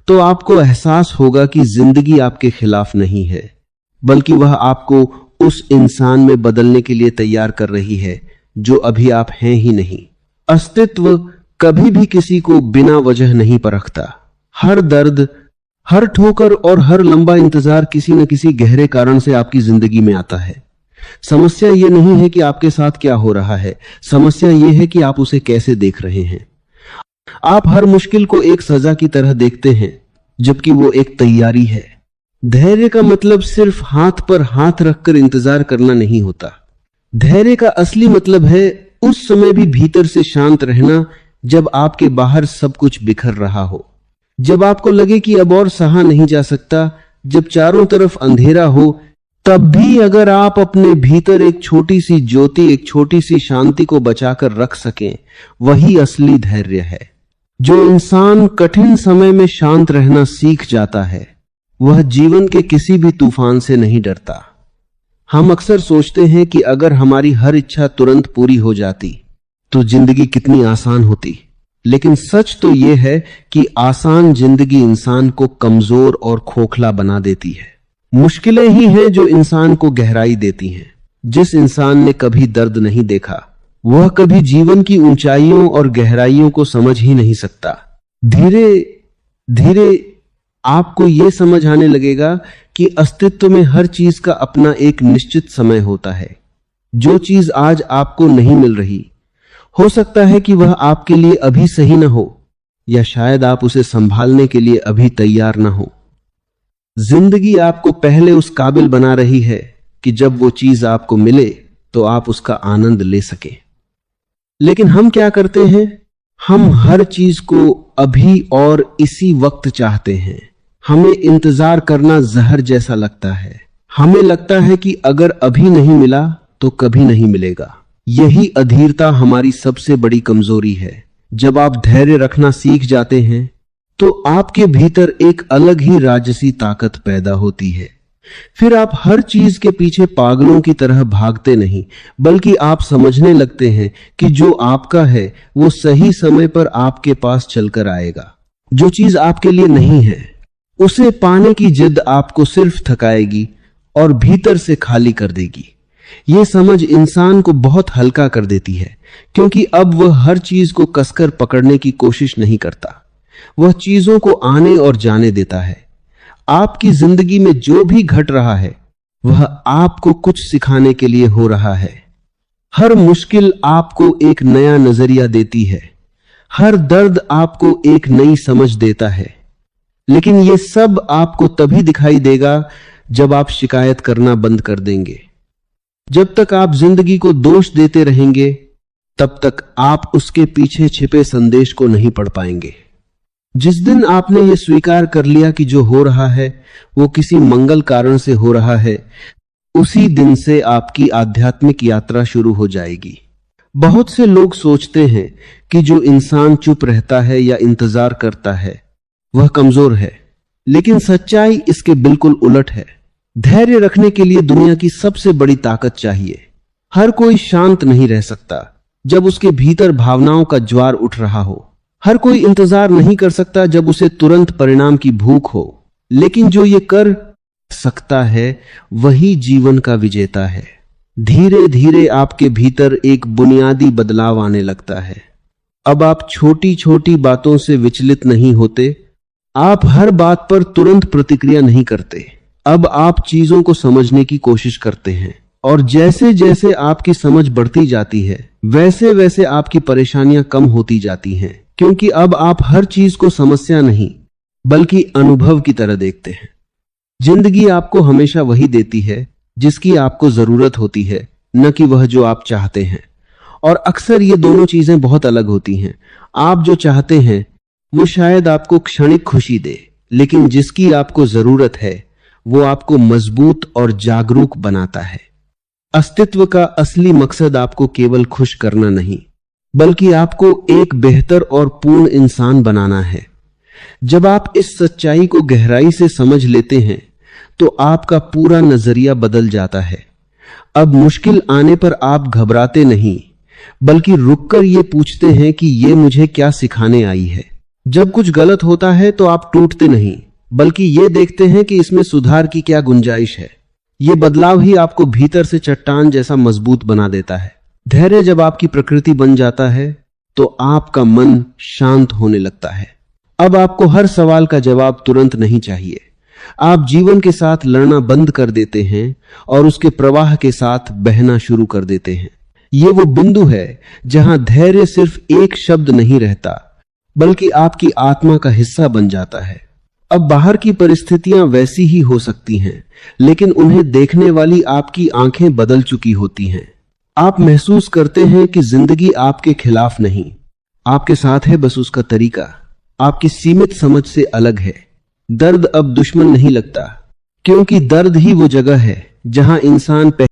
तो आपको एहसास होगा कि जिंदगी आपके खिलाफ नहीं है, बल्कि वह आपको उस इंसान में बदलने के लिए तैयार कर रही है जो अभी आप हैं ही नहीं। अस्तित्व कभी भी किसी को बिना वजह नहीं परखता। हर दर्द, हर ठोकर और हर लंबा इंतजार किसी न किसी गहरे कारण से आपकी जिंदगी में आता है। समस्या यह नहीं है कि आपके साथ क्या हो रहा है, समस्या यह है कि आप उसे कैसे देख रहे हैं। आप हर मुश्किल को एक सजा की तरह देखते हैं, जबकि वो एक तैयारी है। धैर्य का मतलब सिर्फ हाथ पर हाथ रखकर इंतजार करना नहीं होता। धैर्य का असली मतलब है उस समय भी भीतर से शांत रहना जब आपके बाहर सब कुछ बिखर रहा हो, जब आपको लगे कि अब और सहा नहीं जा सकता, जब चारों तरफ अंधेरा हो, तब भी अगर आप अपने भीतर एक छोटी सी ज्योति, एक छोटी सी शांति को बचाकर रख सकें, वही असली धैर्य है। जो इंसान कठिन समय में शांत रहना सीख जाता है, वह जीवन के किसी भी तूफान से नहीं डरता। हम अक्सर सोचते हैं कि अगर हमारी हर इच्छा तुरंत पूरी हो जाती तो जिंदगी कितनी आसान होती, लेकिन सच तो यह है कि आसान जिंदगी इंसान को कमजोर और खोखला बना देती है। मुश्किलें ही हैं जो इंसान को गहराई देती हैं। जिस इंसान ने कभी दर्द नहीं देखा, वह कभी जीवन की ऊंचाइयों और गहराइयों को समझ ही नहीं सकता। धीरे धीरे आपको यह समझ आने लगेगा कि अस्तित्व में हर चीज का अपना एक निश्चित समय होता है। जो चीज आज आपको नहीं मिल रही, हो सकता है कि वह आपके लिए अभी सही न हो, या शायद आप उसे संभालने के लिए अभी तैयार न हो। जिंदगी आपको पहले उस काबिल बना रही है कि जब वो चीज आपको मिले तो आप उसका आनंद ले सकें। लेकिन हम क्या करते हैं? हम हर चीज को अभी और इसी वक्त चाहते हैं। हमें इंतजार करना जहर जैसा लगता है। हमें लगता है कि अगर अभी नहीं मिला तो कभी नहीं मिलेगा। यही अधीरता हमारी सबसे बड़ी कमजोरी है। जब आप धैर्य रखना सीख जाते हैं तो आपके भीतर एक अलग ही राजसी ताकत पैदा होती है। फिर आप हर चीज के पीछे पागलों की तरह भागते नहीं, बल्कि आप समझने लगते हैं कि जो आपका है वो सही समय पर आपके पास चलकर आएगा। जो चीज आपके लिए नहीं है, उसे पाने की जिद आपको सिर्फ थकाएगी और भीतर से खाली कर देगी। यह समझ इंसान को बहुत हल्का कर देती है, क्योंकि अब वह हर चीज को कसकर पकड़ने की कोशिश नहीं करता। वह चीजों को आने और जाने देता है। आपकी जिंदगी में जो भी घट रहा है, वह आपको कुछ सिखाने के लिए हो रहा है। हर मुश्किल आपको एक नया नजरिया देती है। हर दर्द आपको एक नई समझ देता है। लेकिन यह सब आपको तभी दिखाई देगा जब आप शिकायत करना बंद कर देंगे। जब तक आप जिंदगी को दोष देते रहेंगे, तब तक आप उसके पीछे छिपे संदेश को नहीं पढ़ पाएंगे। जिस दिन आपने यह स्वीकार कर लिया कि जो हो रहा है वो किसी मंगल कारण से हो रहा है, उसी दिन से आपकी आध्यात्मिक यात्रा शुरू हो जाएगी। बहुत से लोग सोचते हैं कि जो इंसान चुप रहता है या इंतजार करता है वह कमजोर है, लेकिन सच्चाई इसके बिल्कुल उलट है। धैर्य रखने के लिए दुनिया की सबसे बड़ी ताकत चाहिए। हर कोई शांत नहीं रह सकता जब उसके भीतर भावनाओं का ज्वार उठ रहा हो। हर कोई इंतजार नहीं कर सकता जब उसे तुरंत परिणाम की भूख हो। लेकिन जो ये कर सकता है वही जीवन का विजेता है। धीरे धीरे आपके भीतर एक बुनियादी बदलाव आने लगता है। अब आप छोटी छोटी बातों से विचलित नहीं होते। आप हर बात पर तुरंत प्रतिक्रिया नहीं करते। अब आप चीजों को समझने की कोशिश करते हैं, और जैसे जैसे आपकी समझ बढ़ती जाती है, वैसे वैसे आपकी परेशानियां कम होती जाती हैं, क्योंकि अब आप हर चीज को समस्या नहीं बल्कि अनुभव की तरह देखते हैं। जिंदगी आपको हमेशा वही देती है जिसकी आपको जरूरत होती है, न कि वह जो आप चाहते हैं। और अक्सर ये दोनों चीजें बहुत अलग होती हैं। आप जो चाहते हैं वो शायद आपको क्षणिक खुशी दे, लेकिन जिसकी आपको जरूरत है वो आपको मजबूत और जागरूक बनाता है। अस्तित्व का असली मकसद आपको केवल खुश करना नहीं, बल्कि आपको एक बेहतर और पूर्ण इंसान बनाना है। जब आप इस सच्चाई को गहराई से समझ लेते हैं तो आपका पूरा नजरिया बदल जाता है। अब मुश्किल आने पर आप घबराते नहीं, बल्कि रुककर ये पूछते हैं कि ये मुझे क्या सिखाने आई है। जब कुछ गलत होता है तो आप टूटते नहीं, बल्कि ये देखते हैं कि इसमें सुधार की क्या गुंजाइश है। ये बदलाव ही आपको भीतर से चट्टान जैसा मजबूत बना देता है। धैर्य जब आपकी प्रकृति बन जाता है तो आपका मन शांत होने लगता है। अब आपको हर सवाल का जवाब तुरंत नहीं चाहिए। आप जीवन के साथ लड़ना बंद कर देते हैं और उसके प्रवाह के साथ बहना शुरू कर देते हैं। ये वो बिंदु है जहां धैर्य सिर्फ एक शब्द नहीं रहता, बल्कि आपकी आत्मा का हिस्सा बन जाता है। अब बाहर की परिस्थितियां वैसी ही हो सकती हैं, लेकिन उन्हें देखने वाली आपकी आंखें बदल चुकी होती हैं। आप महसूस करते हैं कि जिंदगी आपके खिलाफ नहीं, आपके साथ है, बस उसका तरीका आपकी सीमित समझ से अलग है। दर्द अब दुश्मन नहीं लगता, क्योंकि दर्द ही वो जगह है जहां इंसान